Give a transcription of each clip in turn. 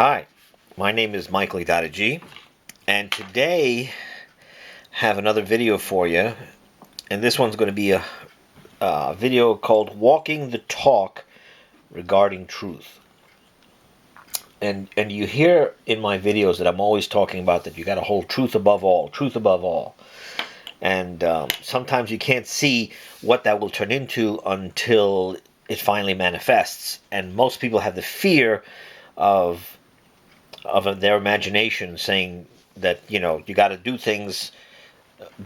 Hi, my name is Michael G, and today have another video for you, and this one's going to be a video called Walking the Talk Regarding Truth. And you hear in my videos that I'm always talking about that you got to hold truth above all. And sometimes you can't see what that will turn into until it finally manifests. And most people have the fear of their imagination saying that you got to do things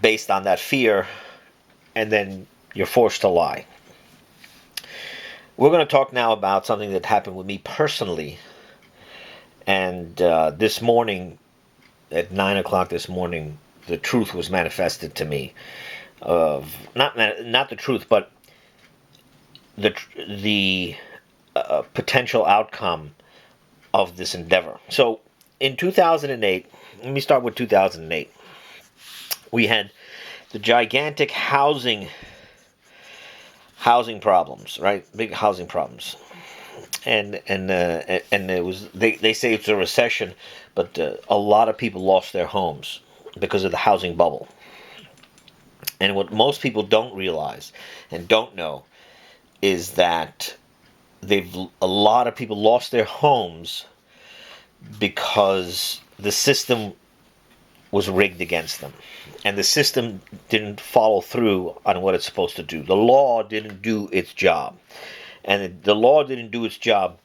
based on that fear, and then you're forced to lie. We're going to talk now about something that happened with me personally, and this morning at 9 o'clock this morning the truth was manifested to me of not the truth, but the potential outcome of this endeavor. So in 2008, let me start with 2008. We had the gigantic housing problems, right? Big housing problems, and it was they say it's a recession, but a lot of people lost their homes because of the housing bubble. And what most people don't realize and don't know is that a lot of people lost their homes because the system was rigged against them, and the system didn't follow through on what it's supposed to do. The law didn't do its job, and the law didn't do its job,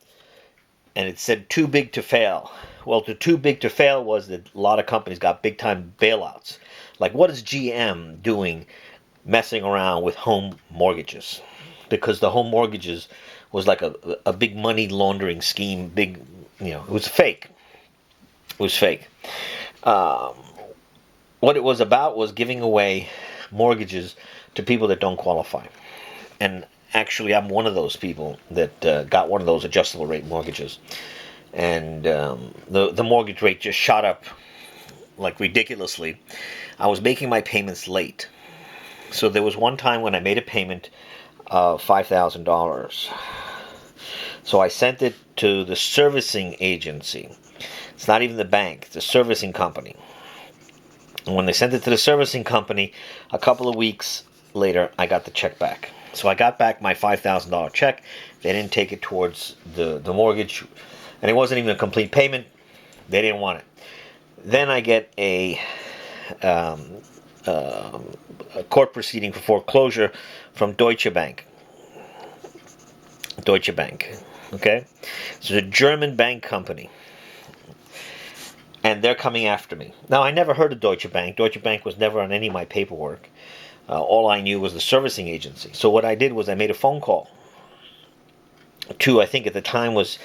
and it said too big to fail. Well, the too big to fail was that a lot of companies got big time bailouts. Like, what is GM doing messing around with home mortgages? Because the home mortgages was like a big money laundering scheme. It was fake. It was fake. What it was about was giving away mortgages to people that don't qualify. And actually, I'm one of those people that got one of those adjustable rate mortgages. And the mortgage rate just shot up like ridiculously. I was making my payments late. So there was one time when I made a payment of $5,000. So I sent it to the servicing agency. It's not even the bank, it's a servicing company. And when they sent it to the servicing company, a couple of weeks later, I got the check back. So I got back my $5,000 check. They didn't take it towards the mortgage, and it wasn't even a complete payment. They didn't want it. Then I get a court proceeding for foreclosure from Deutsche Bank. Deutsche Bank, okay? So it's a German bank company, and they're coming after me. Now, I never heard of Deutsche Bank. Deutsche Bank was never on any of my paperwork. All I knew was the servicing agency. So what I did was I made a phone call to, I think at the time was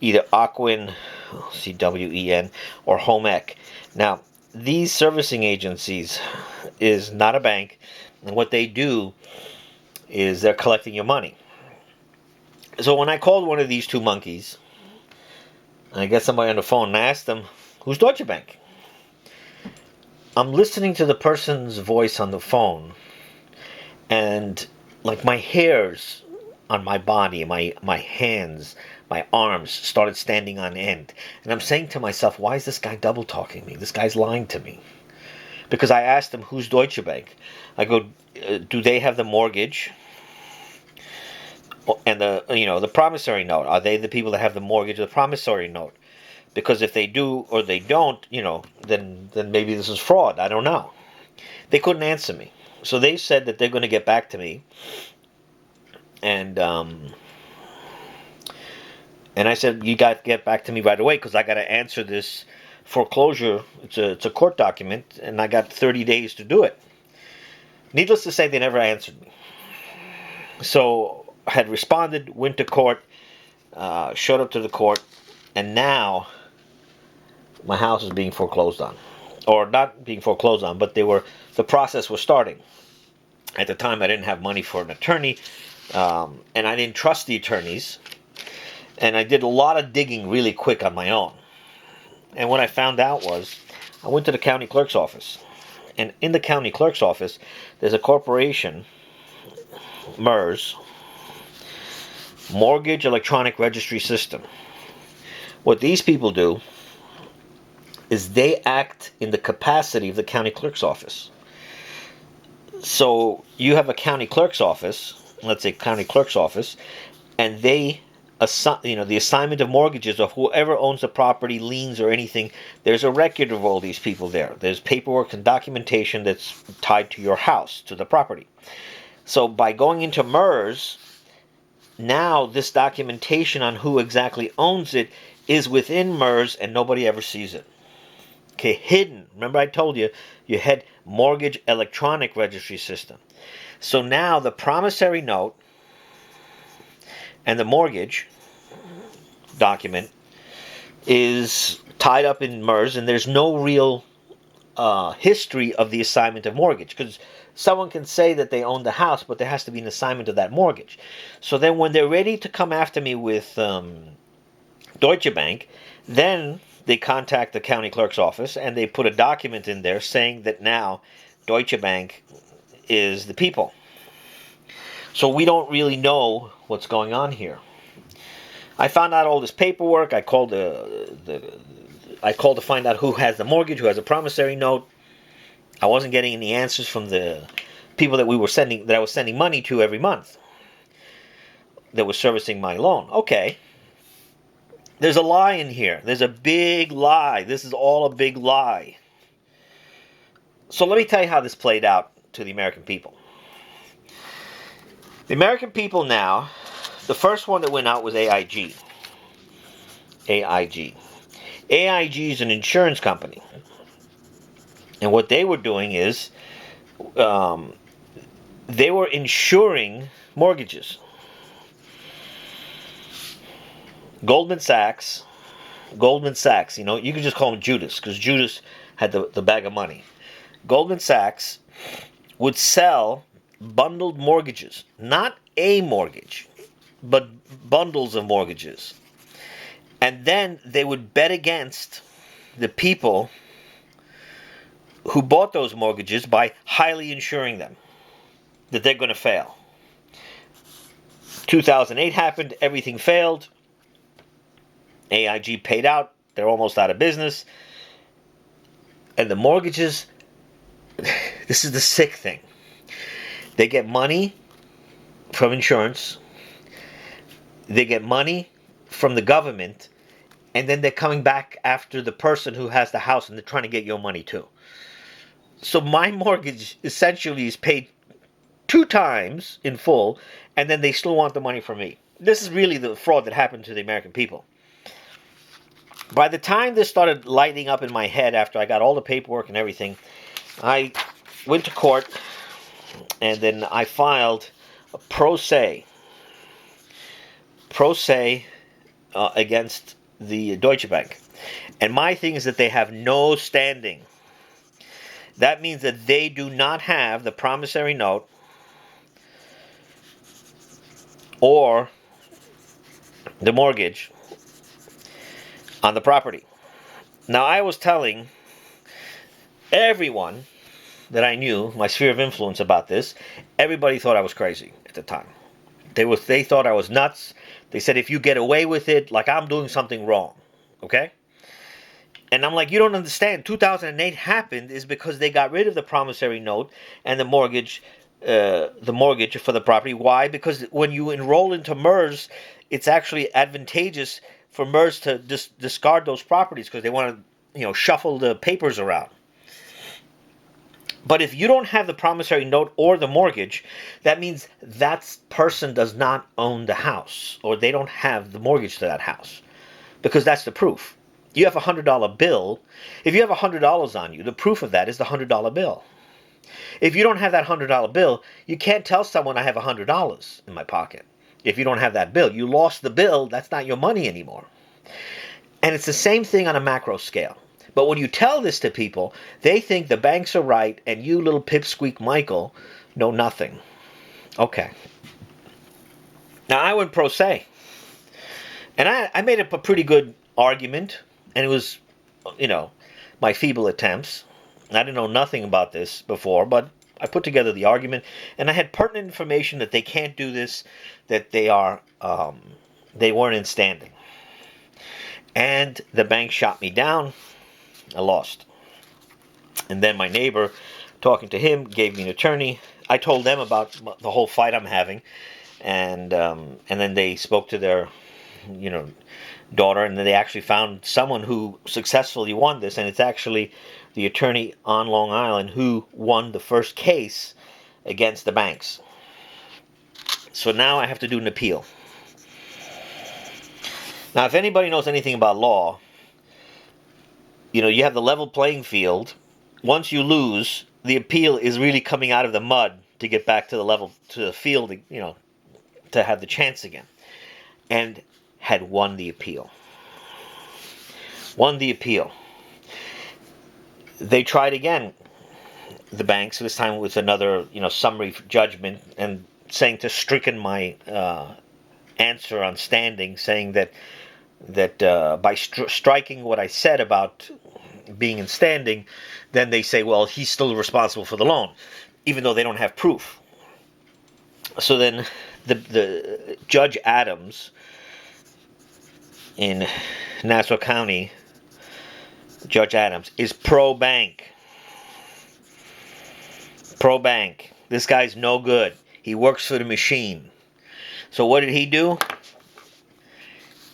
either Aquin, CWEN, or Home Ec. Now, these servicing agencies is not a bank, and what they do is they're collecting your money. So when I called one of these two monkeys, I get somebody on the phone and I asked them, who's Deutsche Bank? I'm listening to the person's voice on the phone, and like my hairs on my body, my hands, my arms started standing on end. And I'm saying to myself, why is this guy double talking me? This guy's lying to me. Because I asked him, who's Deutsche Bank? I go, do they have the mortgage? And the promissory note, are they the people that have the mortgage or the promissory note? Because if they do or they don't, then maybe this is fraud. I don't know. They couldn't answer me. So they said that they're going to get back to me. And I said, you got to get back to me right away because I got to answer this foreclosure. It's a court document, and I got 30 days to do it. Needless to say, they never answered me. So I had responded, went to court, showed up to the court, and now my house is being foreclosed on. Or not being foreclosed on, but the process was starting. At the time, I didn't have money for an attorney, and I didn't trust the attorneys. And I did a lot of digging really quick on my own. And what I found out was, I went to the county clerk's office. And in the county clerk's office, there's a corporation, MERS, Mortgage Electronic Registry System. What these people do is they act in the capacity of the county clerk's office. So you have a county clerk's office, let's say county clerk's office, and they assign, the assignment of mortgages of whoever owns the property, liens or anything. There's a record of all these people there. There's paperwork and documentation that's tied to your house, to the property. So by going into MERS, now this documentation on who exactly owns it is within MERS and nobody ever sees it. Okay, hidden. Remember I told you, you had mortgage electronic registry system. So now the promissory note and the mortgage document is tied up in MERS, and there's no real history of the assignment of mortgage, because someone can say that they own the house, but there has to be an assignment of that mortgage. So then when they're ready to come after me with Deutsche Bank, then they contact the county clerk's office and they put a document in there saying that now Deutsche Bank is the people. So we don't really know what's going on here. I found out all this paperwork. I called to find out who has the mortgage, who has a promissory note. I wasn't getting any answers from the people that I was sending money to every month that was servicing my loan. Okay. There's a lie in here. There's a big lie. This is all a big lie. So let me tell you how this played out to the American people. The American people now, the first one that went out was AIG. AIG is an insurance company. And what they were doing is they were insuring mortgages. Goldman Sachs, you can just call him Judas, because Judas had the bag of money. Goldman Sachs would sell bundled mortgages, not a mortgage, but bundles of mortgages. And then they would bet against the people who bought those mortgages by highly insuring them, that they're going to fail. 2008 happened, everything failed. AIG paid out, they're almost out of business. And the mortgages, this is the sick thing. They get money from insurance, they get money from the government, and then they're coming back after the person who has the house and they're trying to get your money too. So my mortgage essentially is paid 2 times in full, and then they still want the money from me. This is really the fraud that happened to the American people. By the time this started lighting up in my head, after I got all the paperwork and everything, I went to court, and then I filed a pro se against the Deutsche Bank. And my thing is that they have no standing. That means that they do not have the promissory note or the mortgage on the property. Now, I was telling everyone that I knew, my sphere of influence, about this. Everybody thought I was crazy at the time. They thought I was nuts. They said, if you get away with it, like I'm doing something wrong. Okay? And I'm like, you don't understand. 2008 happened is because they got rid of the promissory note and the mortgage for the property. Why? Because when you enroll into MERS, it's actually advantageous for MERS to discard those properties because they want to, shuffle the papers around. But if you don't have the promissory note or the mortgage, that means that person does not own the house, or they don't have the mortgage to that house, because that's the proof. You have a $100 bill. If you have $100 on you, the proof of that is the $100 bill. If you don't have that $100 bill, you can't tell someone I have $100 in my pocket. If you don't have that bill, you lost the bill. That's not your money anymore. And it's the same thing on a macro scale. But when you tell this to people, they think the banks are right and you, little pipsqueak Michael, know nothing. Okay. Now, I went pro se. And I made up a pretty good argument. And it was, my feeble attempts. I didn't know nothing about this before, but I put together the argument. And I had pertinent information that they can't do this, that they weren't in standing. and the bank shot me down. I lost. And then my neighbor, talking to him, gave me an attorney. I told them about the whole fight I'm having, and then they spoke to their, daughter, and then they actually found someone who successfully won this, and it's actually the attorney on Long Island who won the first case against the banks. So now I have to do an appeal. Now, if anybody knows anything about law, you have the level playing field. Once you lose, the appeal is really coming out of the mud to get back to the field, to have the chance again. And had won the appeal. They tried again, the banks, this time with another, summary judgment, and saying to stricken my answer on standing, saying that by striking what I said about being in standing, then they say, well, he's still responsible for the loan, even though they don't have proof. So then the Judge Adams in Nassau County, Judge Adams, is pro-bank. Pro-bank. This guy's no good. He works for the machine. So what did he do?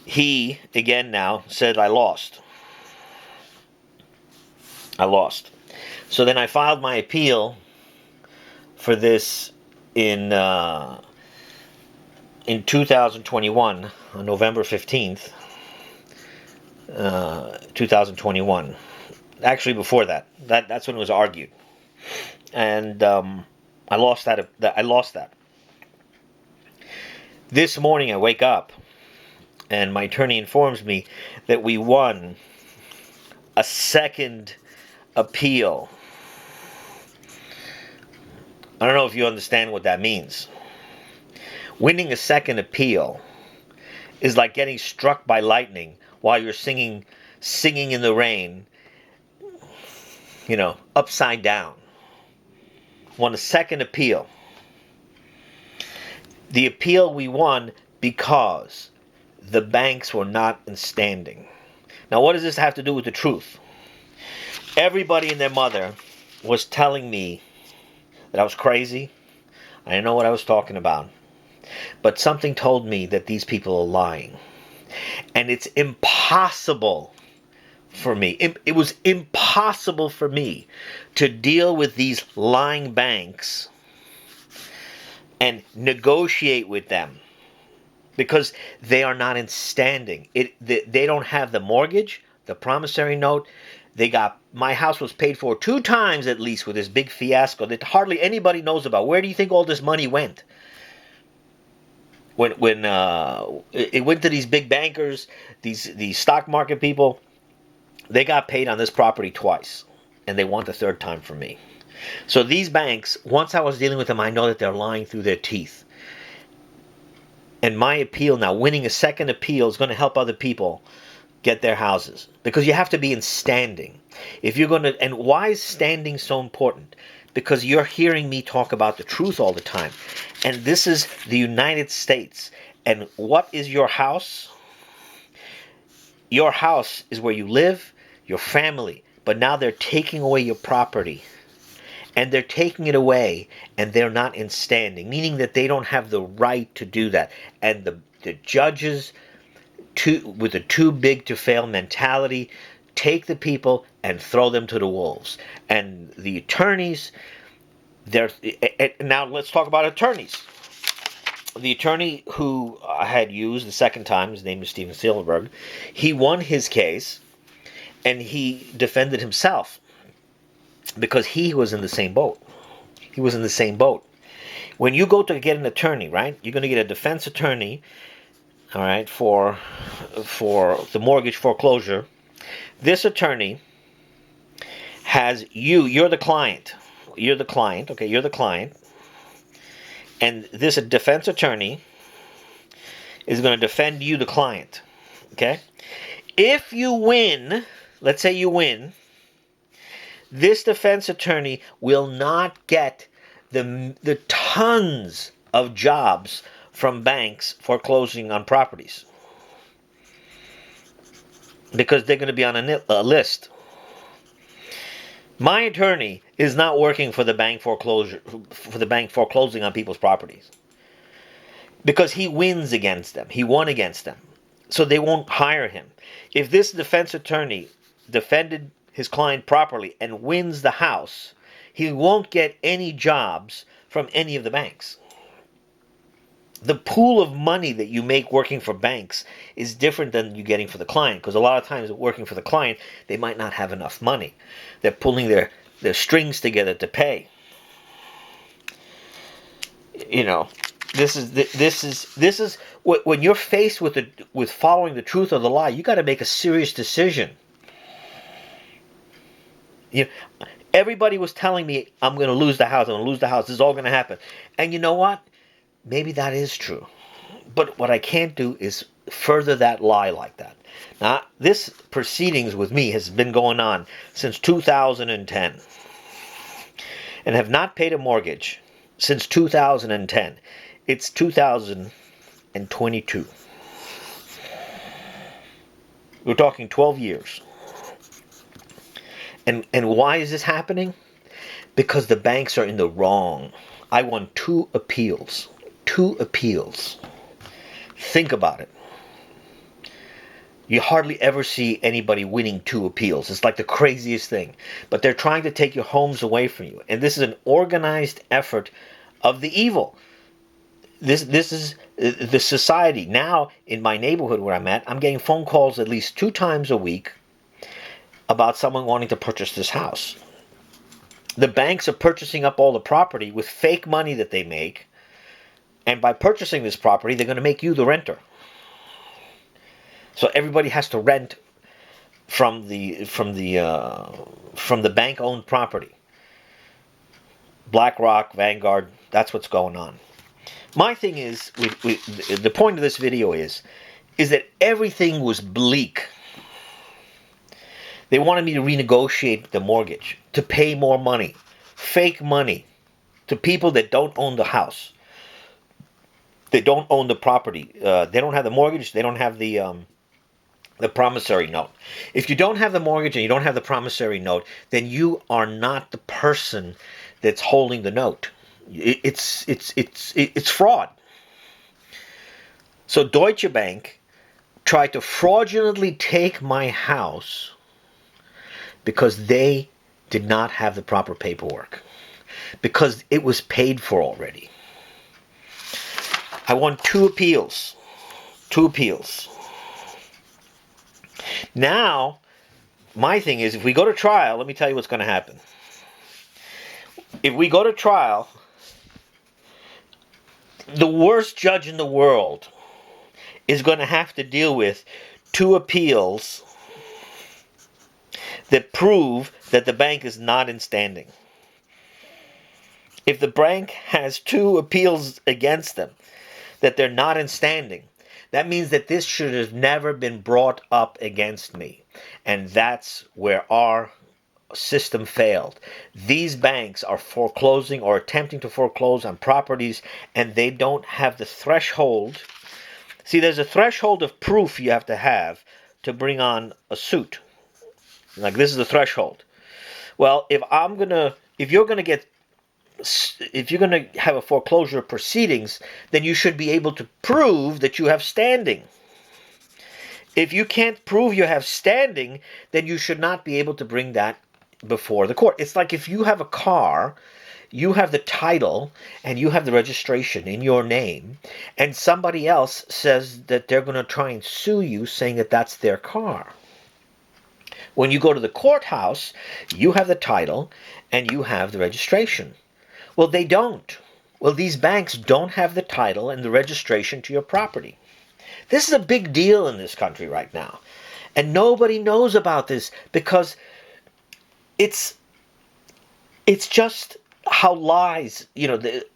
He, again now, said I lost. So then I filed my appeal for this in 2021, on November 15th, 2021. Actually, before that. That's when it was argued. And I lost that. This morning I wake up and my attorney informs me that we won a second appeal. I don't know if you understand what that means. Winning a second appeal is like getting struck by lightning while you're singing in the rain, upside down. Won a second appeal. The appeal we won because the banks were not in standing. Now, what does this have to do with the truth? Everybody and their mother was telling me that I was crazy. I didn't know what I was talking about. But something told me that these people are lying. And it's impossible for me. It was impossible for me to deal with these lying banks and negotiate with them because they are not in standing. They don't have the mortgage, the promissory note. My house was paid for 2 times at least with this big fiasco that hardly anybody knows about. Where do you think all this money went? When it went to these big bankers, these stock market people, they got paid on this property twice, and they want the third time from me. So these banks, once I was dealing with them, I know that they're lying through their teeth. And my appeal now, winning a second appeal, is going to help other people get their houses, because you have to be in standing. If you're going to, and why is standing so important? Because you're hearing me talk about the truth all the time. And this is the United States. And what is your house? Your house is where you live, your family. But now they're taking away your property. And they're taking it away, and they're not in standing, meaning that they don't have the right to do that. And the judges, with a too big to fail mentality, take the people and throw them to the wolves. And the attorneys, now let's talk about attorneys. The attorney who I had used the second time, his name is Steven Silverberg, he won his case, and he defended himself because he was in the same boat. When you go to get an attorney, right, you're going to get a defense attorney, all right, for the mortgage foreclosure. This attorney has you're the client. Okay, you're the client. And this defense attorney is going to defend you, the client. Okay? If you win, let's say you win, this defense attorney will not get the tons of jobs from banks foreclosing on properties. because they're going to be on a list. My attorney is not working for the bank foreclosing on people's properties, because he wins against them. He won against them. So they won't hire him. If this defense attorney defended his client properly and wins the house, he won't get any jobs from any of the banks. The pool of money that you make working for banks is different than you getting for the client, because a lot of times working for the client, they might not have enough money. They're pulling their strings together to pay. You know, this is when you're faced with following the truth or the lie, you got to make a serious decision. You know, everybody was telling me I'm going to lose the house. I'm going to lose the house. This is all going to happen. And you know what? Maybe that is true. But what I can't do is further that lie like that. Now, this proceedings with me has been going on since 2010 and have not paid a mortgage since 2010. It's 2022. We're talking 12 years. And why is this happening? Because the banks are in the wrong. I won 2 appeals. 2 appeals. Think about it. You hardly ever see anybody winning 2 appeals. It's like the craziest thing. But they're trying to take your homes away from you. And this is an organized effort of the evil. This is the society. Now, in my neighborhood where I'm at, I'm getting phone calls at least 2 times a week about someone wanting to purchase this house. The banks are purchasing up all the property with fake money that they make. And by purchasing this property, they're going to make you the renter. So everybody has to rent from the bank-owned property. BlackRock, Vanguard, that's what's going on. My thing is, the point of this video is that everything was bleak. They wanted me to renegotiate the mortgage, to pay more money, fake money, to people that don't own the house. They don't own the property. They don't have the mortgage. They don't have the promissory note. If you don't have the mortgage and you don't have the promissory note, then you are not the person that's holding the note. It's fraud. So Deutsche Bank tried to fraudulently take my house because they did not have the proper paperwork, because it was paid for already. I won 2 appeals. 2 appeals. Now, my thing is, if we go to trial, let me tell you what's going to happen. If we go to trial, the worst judge in the world is going to have to deal with 2 appeals that prove that the bank is not in standing. If the bank has 2 appeals against them, that they're not in standing, that means that this should have never been brought up against me. And that's where our system failed. These banks are foreclosing or attempting to foreclose on properties, and they don't have the threshold. See, there's a threshold of proof you have to bring on a suit. Like, this is the threshold. Well, if you're going to have a foreclosure proceedings, then you should be able to prove that you have standing. If you can't prove you have standing, then you should not be able to bring that before the court. It's like if you have a car, you have the title and you have the registration in your name, and somebody else says that they're going to try and sue you saying that that's their car. When you go to the courthouse, you have the title and you have the registration. Well, they don't. Well, these banks don't have the title and the registration to your property. This is a big deal in this country right now. And nobody knows about this because it's just how lies,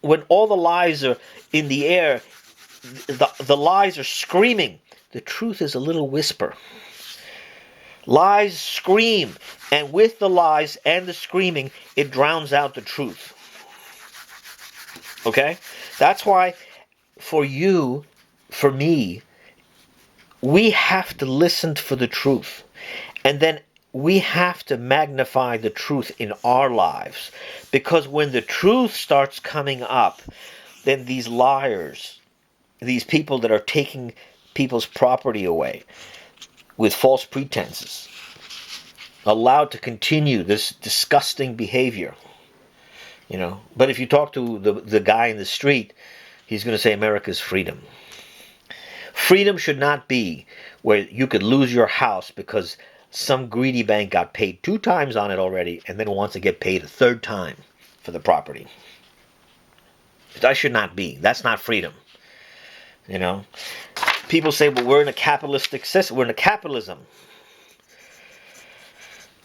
when all the lies are in the air, the lies are screaming. The truth is a little whisper. Lies scream, and with the lies and the screaming, it drowns out the truth. Okay? That's why for you, for me, we have to listen for the truth. And then we have to magnify the truth in our lives. Because when the truth starts coming up, then these liars, these people that are taking people's property away with false pretenses, allowed to continue this disgusting behavior. But if you talk to the guy in the street, he's going to say America's freedom. Freedom should not be where you could lose your house because some greedy bank got paid 2 times on it already and then wants to get paid a 3rd time for the property. That should not be. That's not freedom. People say, well, we're in a capitalistic system. We're in a capitalism.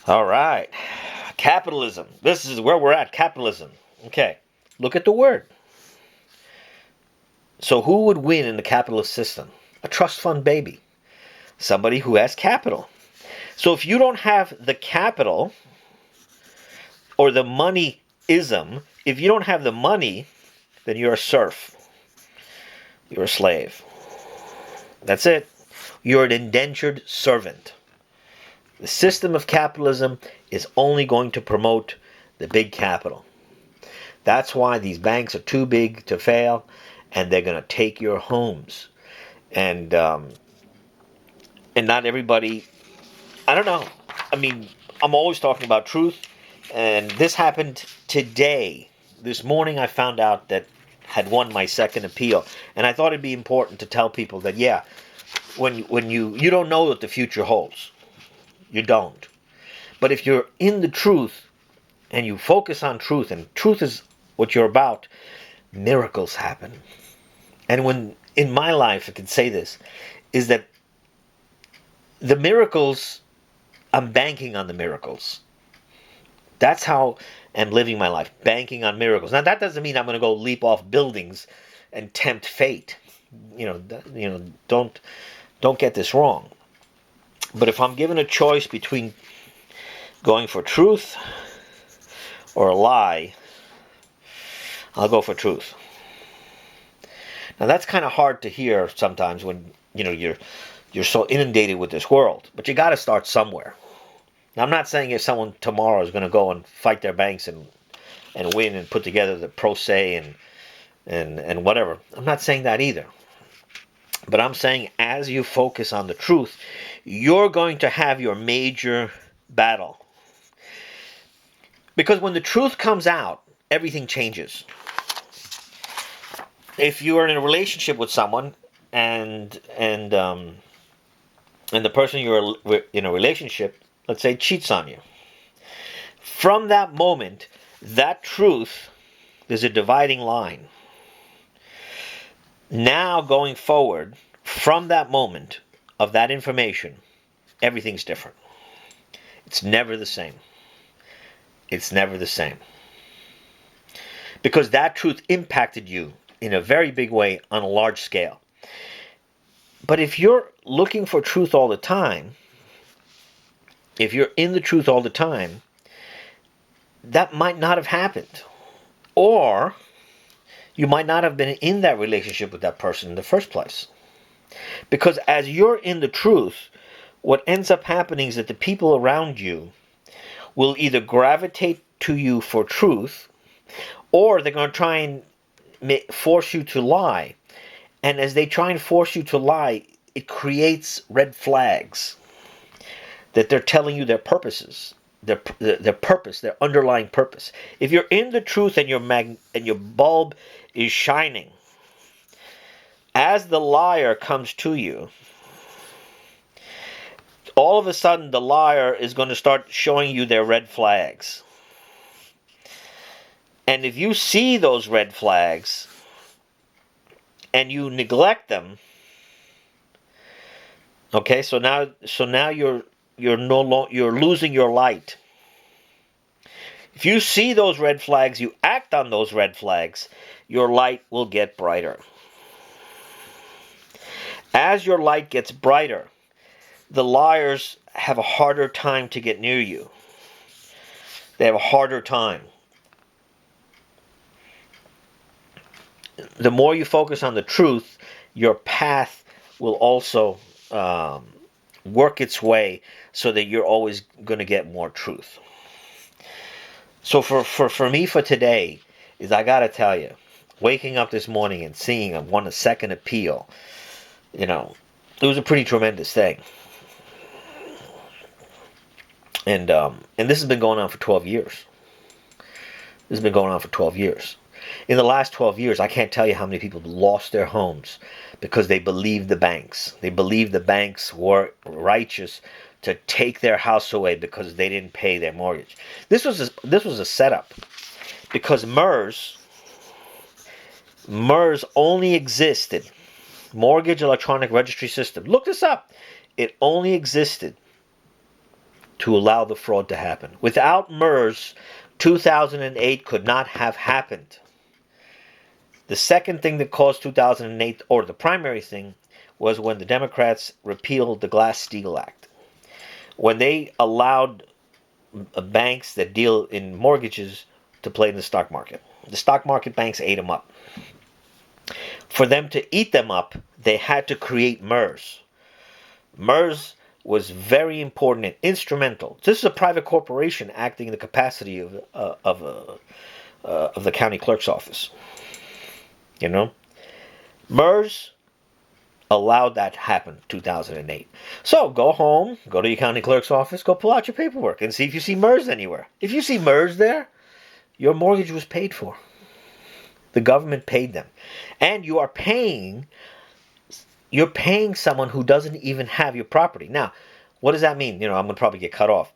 All right. Capitalism. This is where we're at. Capitalism. Okay. Look at the word. So who would win in the capitalist system? A trust fund baby. Somebody who has capital. So if you don't have the capital or the money-ism, if you don't have the money, then you're a serf. You're a slave. That's it. You're an indentured servant. The system of capitalism is only going to promote the big capital. That's why these banks are too big to fail, and they're going to take your homes. And not everybody, I don't know. I mean, I'm always talking about truth, and this happened today. This morning I found out that had won my second appeal, and I thought it'd be important to tell people that, yeah, when you don't know what the future holds. You don't. But if you're in the truth and you focus on truth, and truth is what you're about, miracles happen. And when in my life I can say this, is that the miracles, I'm banking on the miracles. That's how I'm living my life, banking on miracles. Now that doesn't mean I'm going to go leap off buildings and tempt fate. Don't get this wrong. But if I'm given a choice between going for truth or a lie, I'll go for truth. Now that's kind of hard to hear sometimes when you're so inundated with this world. But you got to start somewhere. Now I'm not saying if someone tomorrow is going to go and fight their banks and win and put together the pro se and whatever. I'm not saying that either. But I'm saying as you focus on the truth, you're going to have your major battle. Because when the truth comes out, everything changes. If you are in a relationship with someone and the person you're in a relationship, let's say, cheats on you, from that moment, that truth, there's a dividing line. Now going forward, from that moment of that information, everything's different. It's never the same. It's never the same. Because that truth impacted you in a very big way on a large scale. But if you're looking for truth all the time, if you're in the truth all the time, that might not have happened. Or you might not have been in that relationship with that person in the first place. Because as you're in the truth, what ends up happening is that the people around you will either gravitate to you for truth, or they're going to try and force you to lie. And as they try and force you to lie, it creates red flags that they're telling you their purposes, their purpose, their underlying purpose. If you're in the truth and your bulb is shining, as the liar comes to you, all of a sudden the liar is going to start showing you their red flags. And if you see those red flags and you neglect them, okay, so now you're losing your light. If you see those red flags, you act on those red flags, your light will get brighter. As your light gets brighter, the liars have a harder time to get near you. They have a harder time. The more you focus on the truth, your path will also work its way so that you're always going to get more truth. So for me for today is, I got to tell you, waking up this morning and seeing a second appeal, it was a pretty tremendous thing. And this has been going on for 12 years. This has been going on for 12 years. In the last 12 years, I can't tell you how many people lost their homes because they believed the banks. They believed the banks were righteous to take their house away because they didn't pay their mortgage. This was a setup, because MERS only existed, Mortgage Electronic Registry System. Look this up. It only existed to allow the fraud to happen. Without MERS, 2008 could not have happened. The second thing that caused 2008, or the primary thing, was when the Democrats repealed the Glass-Steagall Act. When they allowed banks that deal in mortgages to play in the stock market. The stock market banks ate them up. For them to eat them up, they had to create MERS. MERS was very important and instrumental. This is a private corporation acting in the capacity of the county clerk's office. MERS allowed that to happen in 2008. So go home, go to your county clerk's office, go pull out your paperwork and see if you see MERS anywhere. If you see MERS there, your mortgage was paid for. The government paid them. And you're paying someone who doesn't even have your property. Now, what does that mean? I'm going to probably get cut off.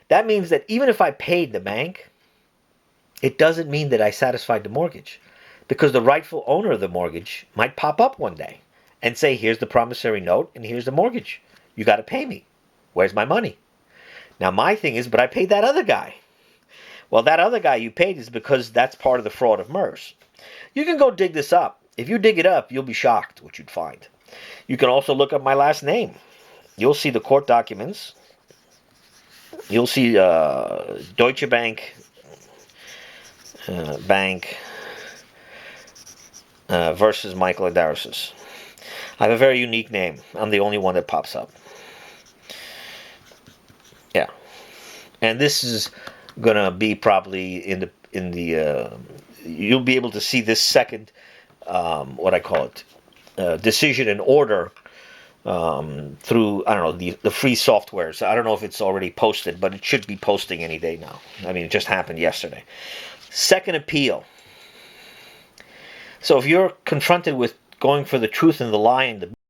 That means that even if I paid the bank, it doesn't mean that I satisfied the mortgage. Because the rightful owner of the mortgage might pop up one day and say, here's the promissory note and here's the mortgage. You got to pay me. Where's my money? Now, my thing is, but I paid that other guy. Well, that other guy you paid is because that's part of the fraud of MERS. You can go dig this up. If you dig it up, you'll be shocked what you'd find. You can also look up my last name. You'll see the court documents. You'll see Deutsche Bank versus Michael Adarisis. I have a very unique name. I'm the only one that pops up. Yeah, and this is gonna be probably in the you'll be able to see this second decision and order through, I don't know, the free software. So I don't know if it's already posted, but it should be posting any day now. I mean, it just happened yesterday. Second appeal. So if you're confronted with going for the truth and the lie and the